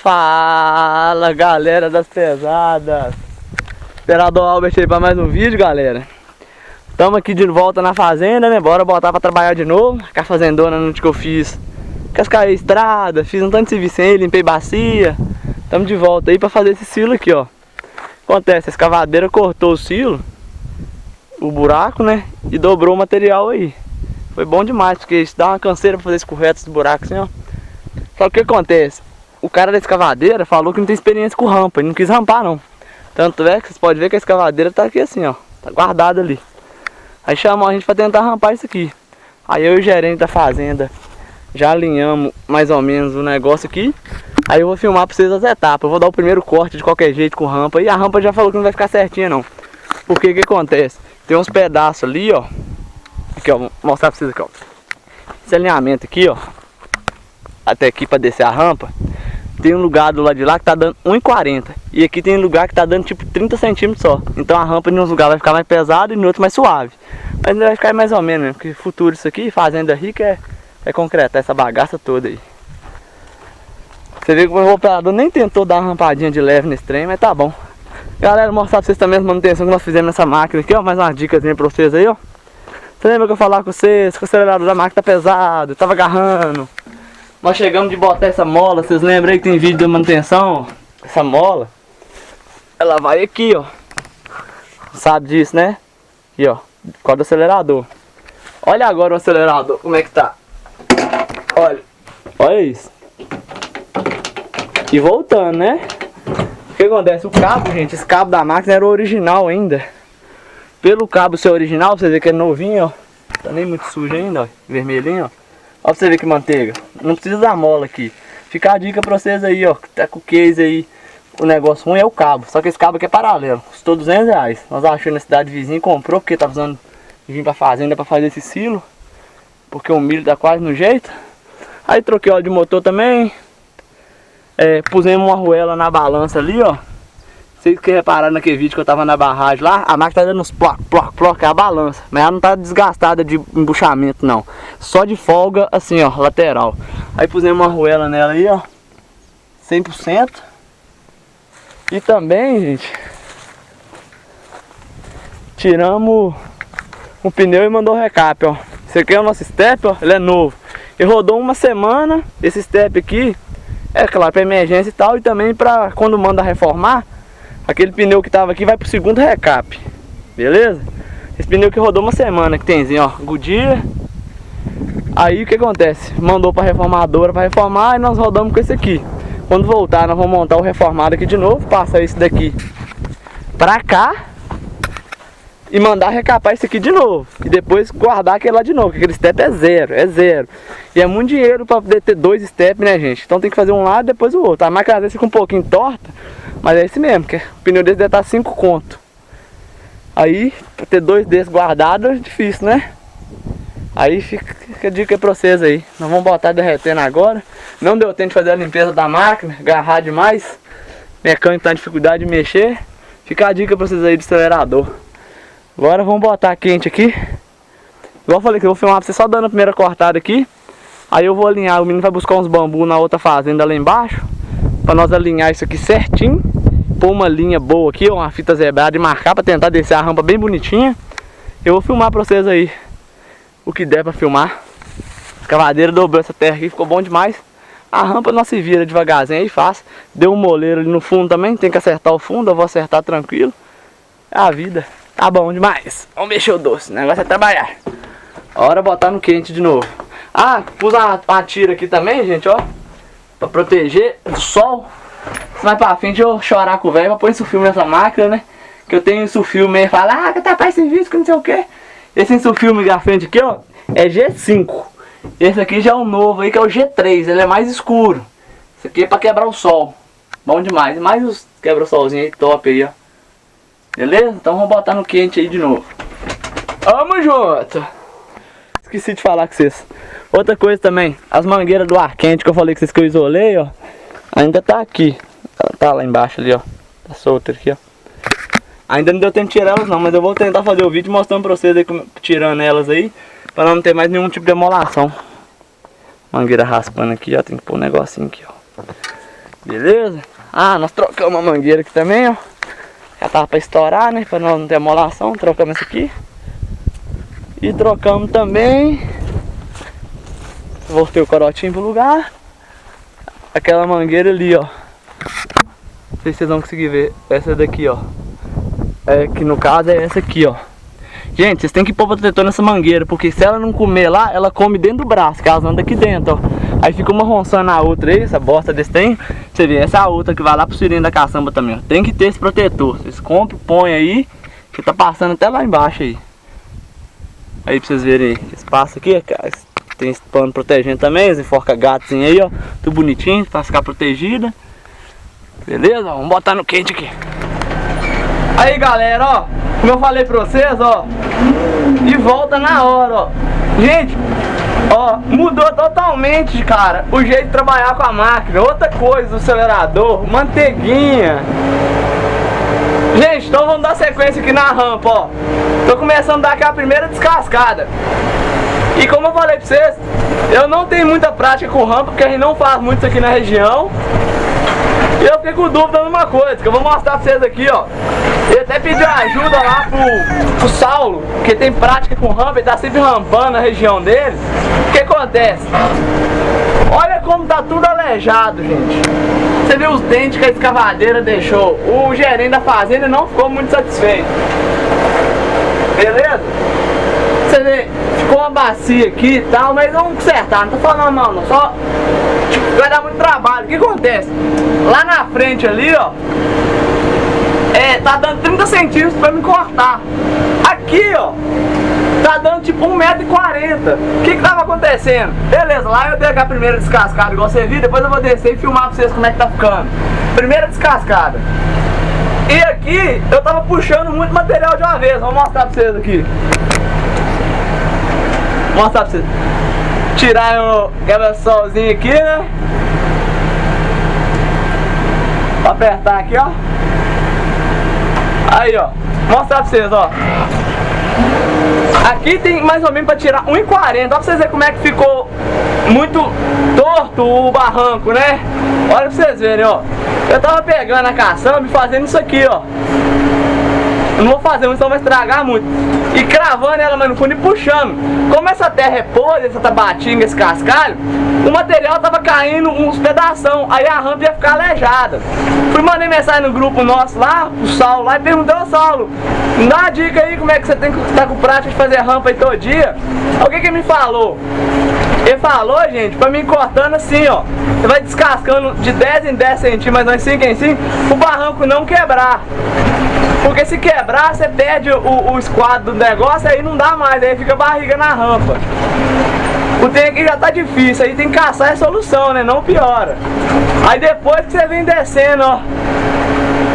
Fala, galera das pesadas. Imperador Albert aí pra mais um vídeo, galera. Tamo aqui de volta na fazenda, né? Bora botar pra trabalhar de novo. Com a fazendona no que eu fiz. Cascaei a estrada, fiz um tanto de serviço aí, limpei bacia. Tamo de volta aí pra fazer esse silo aqui, ó. Acontece, a escavadeira cortou o silo, o buraco, né? E dobrou o material aí. Foi bom demais, porque isso dá uma canseira pra fazer esse correto, esse buraco assim, ó. Só que o que acontece? O cara da escavadeira falou que não tem experiência com rampa, ele não quis rampar não. Tanto é que vocês podem ver que a escavadeira tá aqui assim, ó. Tá guardada ali. Aí chamou a gente pra tentar rampar isso aqui. Aí eu e o gerente da fazenda já alinhamos mais ou menos o negócio aqui. Aí eu vou filmar pra vocês as etapas. Eu vou dar o primeiro corte de qualquer jeito com rampa. E a rampa já falou que não vai ficar certinha não. Porque o que acontece? Tem uns pedaços ali, ó. Aqui, ó, vou mostrar pra vocês aqui, ó. Esse alinhamento aqui, ó. Até aqui pra descer a rampa. Tem um lugar do lado de lá que tá dando 1,40. E aqui tem um lugar que tá dando tipo 30 centímetros só. Então a rampa em uns lugares vai ficar mais pesada e em outros mais suave. Mas ainda vai ficar mais ou menos, né? Porque futuro isso aqui, fazenda rica é concretar essa bagaça toda aí. Você vê que o operador nem tentou dar uma rampadinha de leve nesse trem, mas tá bom. Galera, vou mostrar pra vocês também a manutenção que nós fizemos nessa máquina aqui, ó. Mais uma dicasinha pra vocês aí, ó. Você lembra que eu falar com vocês que o acelerador da máquina tá pesado, tava agarrando. Nós chegamos de botar essa mola, vocês lembram aí que tem vídeo da manutenção? Essa mola, ela vai aqui, ó. Sabe disso, né? Aqui, ó, por causa do acelerador. Olha agora o acelerador, como é que tá. Olha, olha isso. E voltando, né? O que acontece? O cabo, gente, esse cabo da máquina era o original ainda. Pelo cabo ser original, você vê que é novinho, ó. Tá nem muito sujo ainda, ó. Vermelhinho, ó. Ó pra você ver que manteiga. Não precisa da mola aqui. Fica a dica pra vocês aí, ó. Que tá com o case aí. O negócio ruim é o cabo. Só que esse cabo aqui é paralelo. Custou R$200. Nós achamos na cidade vizinha e comprou. Porque tá precisando vir pra fazenda pra fazer esse silo. Porque o milho tá quase no jeito. Aí troquei óleo de motor também. Pusemos uma arruela na balança ali, ó. Vocês que repararam naquele vídeo que eu tava na barragem lá, a máquina tá dando uns ploc, ploc, ploc, é a balança. Mas ela não tá desgastada de embuchamento não. Só de folga assim, ó, lateral. Aí pusemos uma arruela nela aí, ó. 100%. E também, gente, tiramos o pneu e mandou o recap, ó. Esse aqui é o nosso step, ó, ele é novo. E rodou uma semana, esse step aqui, é claro, pra emergência e tal. E também pra quando manda reformar, aquele pneu que tava aqui vai pro segundo recap. Beleza? Esse pneu que rodou uma semana, que tem, ó, Goodyear. Aí o que acontece? Mandou pra reformadora pra reformar e nós rodamos com esse aqui. Quando voltar, nós vamos montar o reformado aqui de novo. Passar esse daqui pra cá e mandar recapar esse aqui de novo. E depois guardar aquele lá de novo, porque aquele step é zero, é zero. E é muito dinheiro pra poder ter dois steps, né, gente? Então tem que fazer um lado e depois o outro. A máquina às vezes fica um pouquinho torta, mas é esse mesmo, que o pneu desse deve estar 5 conto. Aí, pra ter dois desses guardados é difícil, né? Aí fica a dica pra vocês aí. Nós vamos botar derretendo agora. Não deu tempo de fazer a limpeza da máquina, agarrar demais. O mecânico tá em dificuldade de mexer. Fica a dica pra vocês aí do acelerador. Agora vamos botar quente aqui. Igual eu falei que eu vou filmar pra vocês só dando a primeira cortada aqui. Aí eu vou alinhar, o menino vai buscar uns bambus na outra fazenda lá embaixo. Pra nós alinhar isso aqui certinho. Pôr uma linha boa aqui, uma fita zebrada e marcar pra tentar descer a rampa bem bonitinha. Eu vou filmar pra vocês aí o que der pra filmar. A escavadeira dobrou essa terra aqui, ficou bom demais. A rampa não se vira devagarzinho aí, fácil. Deu um moleiro ali no fundo também, tem que acertar o fundo, eu vou acertar tranquilo. É a vida. Tá bom demais. Vamos mexer o doce, o negócio é trabalhar. Hora botar no quente de novo. Ah, pus uma tira aqui também, gente, ó. Pra proteger do sol. Mais pra frente eu chorar com o velho pra pôr insufilme nessa máquina, né? Que eu tenho insufilme e fala, que tá pra esse vídeo, que não sei o que. Esse insufilme da frente aqui, ó, é G5. Esse aqui já é um novo aí, que é o G3, ele é mais escuro. Esse aqui é pra quebrar o sol. Bom demais, mais os quebra-solzinho aí, top aí, ó. Beleza? Então vamos botar no quente aí de novo. Vamos junto! Esqueci de falar com vocês. Outra coisa também, as mangueiras do ar quente que eu falei com vocês que eu isolei, ó. Ainda tá aqui. Ela tá lá embaixo ali, ó. Tá solta aqui, ó. Ainda não deu tempo de tirar elas não, mas eu vou tentar fazer o vídeo mostrando pra vocês aí, tirando elas aí. Pra não ter mais nenhum tipo de emolação. Mangueira raspando aqui, ó. Tem que pôr um negocinho aqui, ó. Beleza? Ah, nós trocamos uma mangueira aqui também, ó. Já tava pra estourar, né? Pra não ter amolação. Trocamos essa aqui. E trocamos também. Voltei o corotinho pro lugar. Aquela mangueira ali, ó. Não sei se vocês vão conseguir ver. Essa daqui, ó. É que no caso é essa aqui, ó. Gente, vocês têm que pôr protetor nessa mangueira, porque se ela não comer lá, ela come dentro do braço, que elas andam aqui dentro, ó. Aí fica uma ronçando na outra aí, essa bosta desse tem. Você vê, essa outra que vai lá pro cilindro da caçamba também, ó. Tem que ter esse protetor. Vocês compram, põem aí, que tá passando até lá embaixo aí. Aí pra vocês verem aí, esse espaço aqui, tem esse pano protegendo também, os enforca gatinhos aí, ó. Tudo bonitinho, pra ficar protegida. Beleza? Vamos botar no quente aqui. Aí galera, ó, como eu falei pra vocês, ó, e volta na hora, ó. Gente, ó, mudou totalmente, cara, o jeito de trabalhar com a máquina. Outra coisa do acelerador, manteiguinha. Gente, então vamos dar sequência aqui na rampa, ó. Tô começando a dar aquela primeira descascada. E como eu falei pra vocês, eu não tenho muita prática com rampa, porque a gente não faz muito isso aqui na região. E eu fiquei com dúvida numa coisa, que eu vou mostrar pra vocês aqui, ó. Ele até pediu ajuda lá pro Saulo, que tem prática com rampa, ele tá sempre rampando na região dele. O que acontece? Olha como tá tudo aleijado, gente. Você viu os dentes que a escavadeira deixou. O gerente da fazenda não ficou muito satisfeito. Beleza? Você vê, ficou uma bacia aqui e tal, mas vamos consertar, não tô falando mal não, só vai dar muito trabalho. O que acontece? Lá na frente ali, ó, tá dando 30 centímetros pra me cortar. Aqui, ó, tá dando tipo 1,40 m. O que tava acontecendo? Beleza, lá eu dei a primeira descascada igual você viu, depois eu vou descer e filmar pra vocês como é que tá ficando. Primeira descascada. E aqui, eu tava puxando muito material de uma vez, vou mostrar pra vocês aqui. Vou mostrar pra vocês. Tirar o quebra-solzinho aqui, né? Vou apertar aqui, ó. Aí, ó. Vou mostrar pra vocês, ó. Aqui tem mais ou menos pra tirar 1,40 m. Ó, pra vocês verem como é que ficou muito torto o barranco, né? Olha pra vocês verem, ó. Eu tava pegando a caçamba e fazendo isso aqui, ó. Eu não vou fazer, senão vai estragar muito. E cravando ela mais no fundo e puxando. Como essa terra é podre, essa tabatinga, esse cascalho, o material tava caindo uns pedação. Aí a rampa ia ficar aleijada. Fui mandei mensagem no grupo nosso lá, o Saulo lá, e perguntei ao Saulo: me dá uma dica aí como é que você tem que estar com prática de fazer rampa aí todo dia. O que que ele me falou? Ele falou, gente, pra mim cortando assim, ó. Você vai descascando de 10 em 10 centímetros, mas 5 em 5, o barranco não quebrar. Porque se quebrar, você perde o esquadro do negócio, aí não dá mais, aí fica barriga na rampa. O trem aqui já tá difícil, aí tem que caçar a solução, né? Não piora. Aí depois que você vem descendo, ó.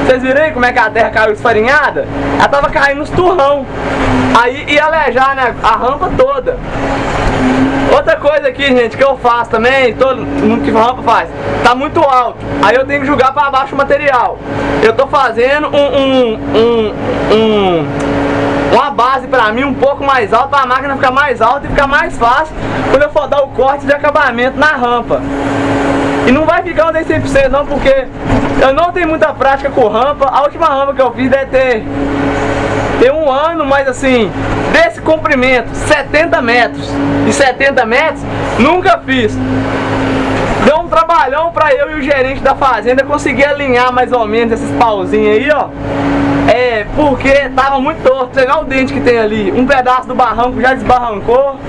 Vocês viram aí como é que a terra caiu esfarinhada? Ela tava caindo nos turrão. Aí ia alejar, né, a rampa toda. Outra coisa aqui, gente, que eu faço também, todo mundo que rampa faz, tá muito alto, aí eu tenho que jogar para baixo o material. Eu tô fazendo uma base pra mim um pouco mais alta, para a máquina ficar mais alta e ficar mais fácil quando eu for dar o corte de acabamento na rampa. E não vai ficar um desse pra vocês não, porque eu não tenho muita prática com rampa. A última rampa que eu fiz deve ter 1 ano, mas assim, desse comprimento, 70 metros e 70 metros, nunca fiz. Deu um trabalhão pra eu e o gerente da fazenda conseguir alinhar mais ou menos esses pauzinhos aí, ó. Porque tava muito torto. Você vê o dente que tem ali, um pedaço do barranco já desbarrancou.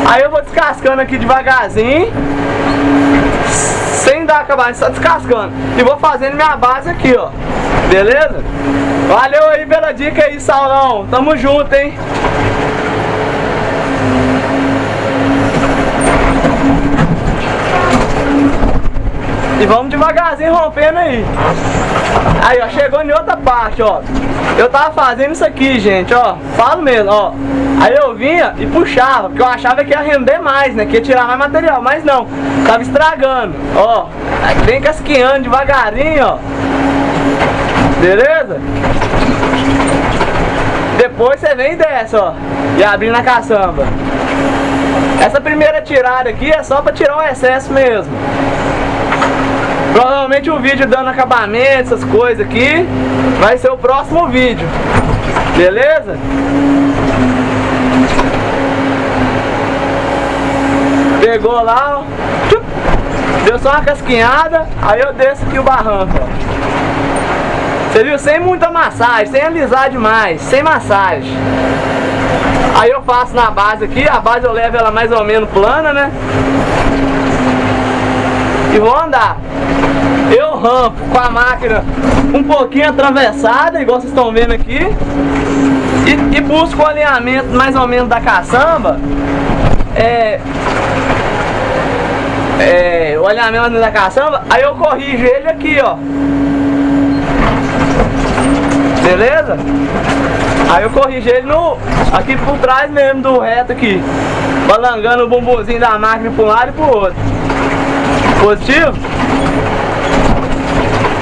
Aí eu vou descascando aqui devagarzinho, sem dar acabamento, só descascando. E vou fazendo minha base aqui, ó. Beleza? Valeu aí pela dica aí, Saulão. Tamo junto, hein? E vamos devagarzinho rompendo aí. Aí, ó, chegou em outra parte, ó. Eu tava fazendo isso aqui, gente, ó. Falo mesmo, ó. Aí eu vinha e puxava, porque eu achava que ia render mais, né? Que ia tirar mais material, mas não. Tava estragando, ó. Aí vem casqueando devagarinho, ó. Beleza? Depois você vem e desce, ó. E abrindo a caçamba. Essa primeira tirada aqui é só pra tirar o excesso mesmo. Provavelmente o vídeo dando acabamento, essas coisas aqui, vai ser o próximo vídeo. Beleza? Pegou lá, ó, deu só uma casquinhada, aí eu desço aqui o barranco, ó. Você viu? Sem muita massagem, sem alisar demais, sem massagem. Aí eu faço na base aqui, a base eu levo ela mais ou menos plana, né? E vou andar. Eu rampo com a máquina um pouquinho atravessada, igual vocês estão vendo aqui. E busco o alinhamento mais ou menos da caçamba. O alinhamento da caçamba. Aí eu corrijo ele aqui, ó. Beleza? Aí eu corrijo ele aqui por trás mesmo do reto aqui, balangando o bumbumzinho da máquina para um lado e pro outro. Positivo?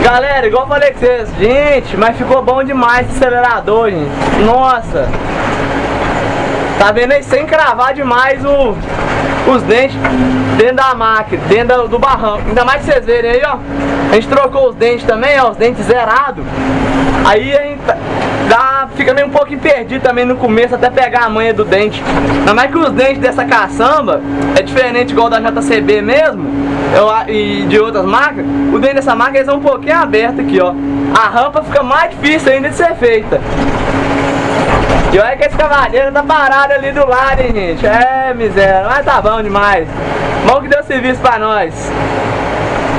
Galera, igual eu falei com vocês, gente, mas ficou bom demais esse acelerador, gente. Nossa! Tá vendo aí? Sem cravar demais os dentes dentro da máquina, dentro do barranco. Ainda mais que vocês verem aí, ó. A gente trocou os dentes também, ó, os dentes zerados. Aí a gente fica meio um pouquinho perdido também no começo, até pegar a manha do dente. Ainda mais que os dentes dessa caçamba é diferente igual da JCB mesmo, e de outras marcas. O dente dessa marca eles são um pouquinho aberto aqui, ó. A rampa fica mais difícil ainda de ser feita. E olha que esse cavaleiro tá parado ali do lado, hein, gente. É, miséria, mas tá bom demais. Bom que deu serviço pra nós.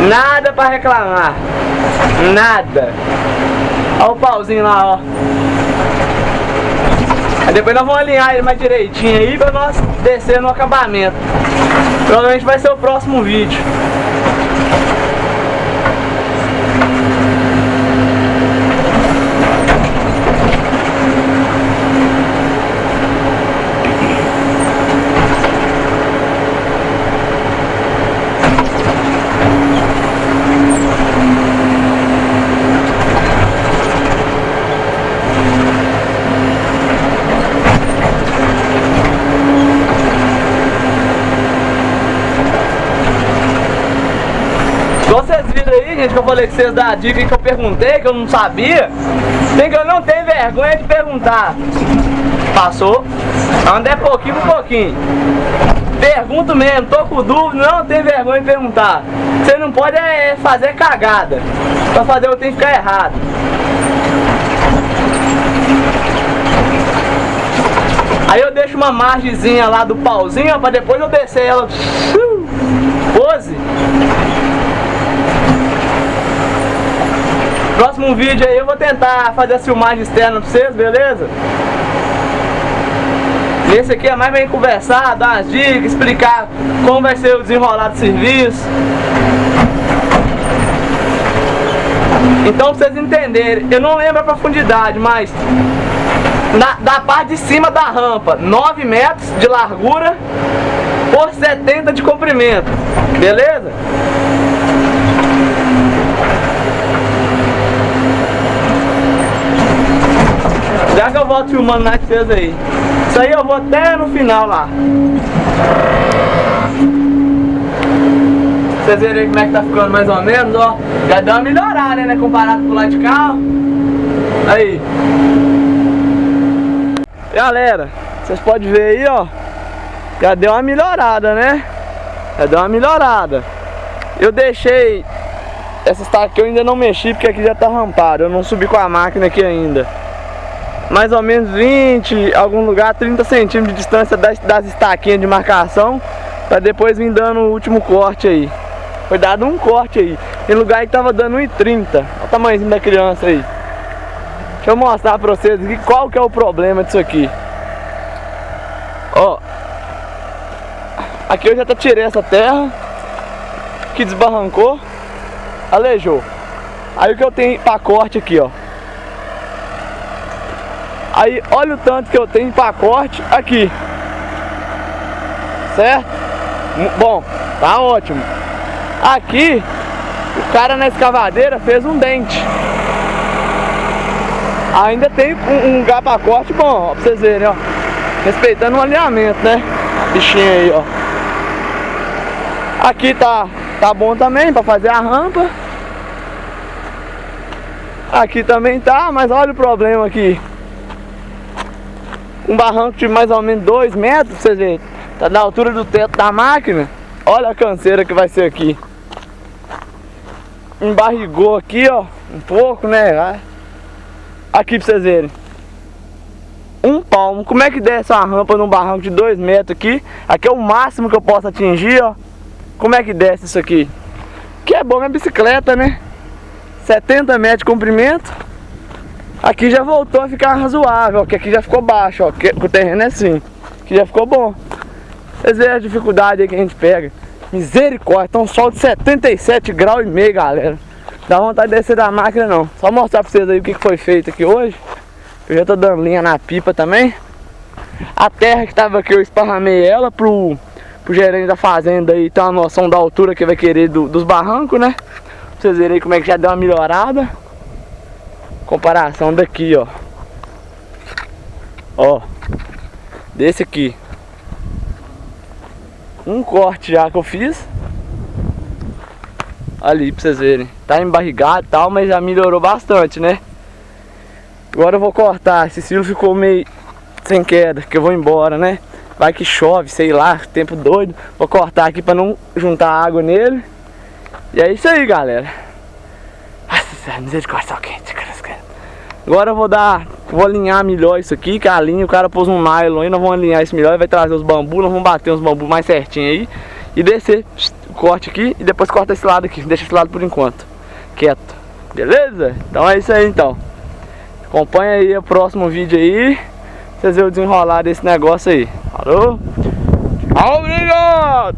Nada pra reclamar. Nada. Olha o pauzinho lá, ó. Aí depois nós vamos alinhar ele mais direitinho aí pra nós descer no acabamento. Provavelmente vai ser o próximo vídeo. Vocês viram aí, gente, que eu falei que vocês da dica que eu perguntei, que eu não sabia. Tem que eu não tenho vergonha de perguntar. Passou? Anda é pouquinho por pouquinho. Pergunto mesmo, tô com dúvida, não tem vergonha de perguntar. Você não pode fazer cagada. Pra fazer eu tenho que ficar errado. Aí eu deixo uma margenzinha lá do pauzinho, ó, pra depois eu descer ela. Pose. Próximo vídeo aí eu vou tentar fazer a filmagem externa pra vocês, beleza? Esse aqui é mais bem conversar, dar umas dicas, explicar como vai ser o desenrolar do serviço. Então pra vocês entenderem, eu não lembro a profundidade, mas da parte de cima da rampa, 9 metros de largura por 70 de comprimento, beleza? Já que eu volto filmando mais vocês aí. Isso aí eu vou até no final lá. Vocês verem aí como é que tá ficando mais ou menos, ó. Já deu uma melhorada, né, comparado com o lado de cá, ó. Aí. Galera, vocês podem ver aí, ó. Já deu uma melhorada, né? Já deu uma melhorada. Eu deixei essa estaca aqui, eu ainda não mexi porque aqui já tá rampado. Eu não subi com a máquina aqui ainda. Mais ou menos 20, algum lugar 30 centímetros de distância das estaquinhas de marcação, para depois vir dando o último corte aí. Foi dado um corte aí. Tem lugar que tava dando 1,30. Olha o tamanhozinho da criança aí. Deixa eu mostrar pra vocês aqui qual que é o problema disso aqui. Ó, aqui eu já tirei essa terra que desbarrancou, aleijou. Aí o que eu tenho pra corte aqui, ó. Aí olha o tanto que eu tenho pra corte aqui. Certo? Bom, tá ótimo. Aqui o cara na escavadeira fez um dente. Ainda tem um lugar pra corte bom, ó, pra vocês verem, ó. Respeitando o alinhamento, né? Bichinho aí, ó. Aqui tá tá bom também pra fazer a rampa. Aqui também tá, mas olha o problema aqui. Um barranco de mais ou menos 2 metros, pra vocês verem. Tá na altura do teto da máquina. Olha a canseira que vai ser aqui. Embarrigou aqui, ó, um pouco, né? Aqui pra vocês verem. Um palmo. Como é que desce uma rampa num barranco de 2 metros aqui? Aqui é o máximo que eu posso atingir, ó. Como é que desce isso aqui? Que é bom, é bicicleta, né? 70 metros de comprimento. Aqui já voltou a ficar razoável, ó, que aqui já ficou baixo, ó, que o terreno é assim. Aqui já ficou bom. Vocês veem a dificuldade aí que a gente pega. Misericórdia, tá um sol de 77 graus e meio, galera. Dá vontade de descer da máquina não. Só mostrar pra vocês aí o que foi feito aqui hoje. Eu já tô dando linha na pipa também. A terra que tava aqui eu esparramei ela pro gerente da fazenda aí ter uma noção da altura que vai querer dos barrancos, né? Pra vocês verem aí como é que já deu uma melhorada. Comparação daqui, ó. Ó. Desse aqui. Um corte já que eu fiz. Ali pra vocês verem. Tá embarrigado e tal, mas já melhorou bastante, né? Agora eu vou cortar. Esse silo ficou meio sem queda, que eu vou embora, né? Vai que chove, sei lá, tempo doido. Vou cortar aqui pra não juntar água nele. E é isso aí, galera. Nossa, misericórdia, só quente. Agora eu vou alinhar melhor isso aqui, que a linha, o cara pôs um nylon aí, nós vamos alinhar isso melhor, vai trazer os bambus, nós vamos bater os bambus mais certinho aí e descer o corte aqui e depois corta esse lado aqui, deixa esse lado por enquanto, quieto, beleza? Então é isso aí então, acompanha aí o próximo vídeo aí, vocês verem o desenrolar desse negócio aí, falou? Obrigado!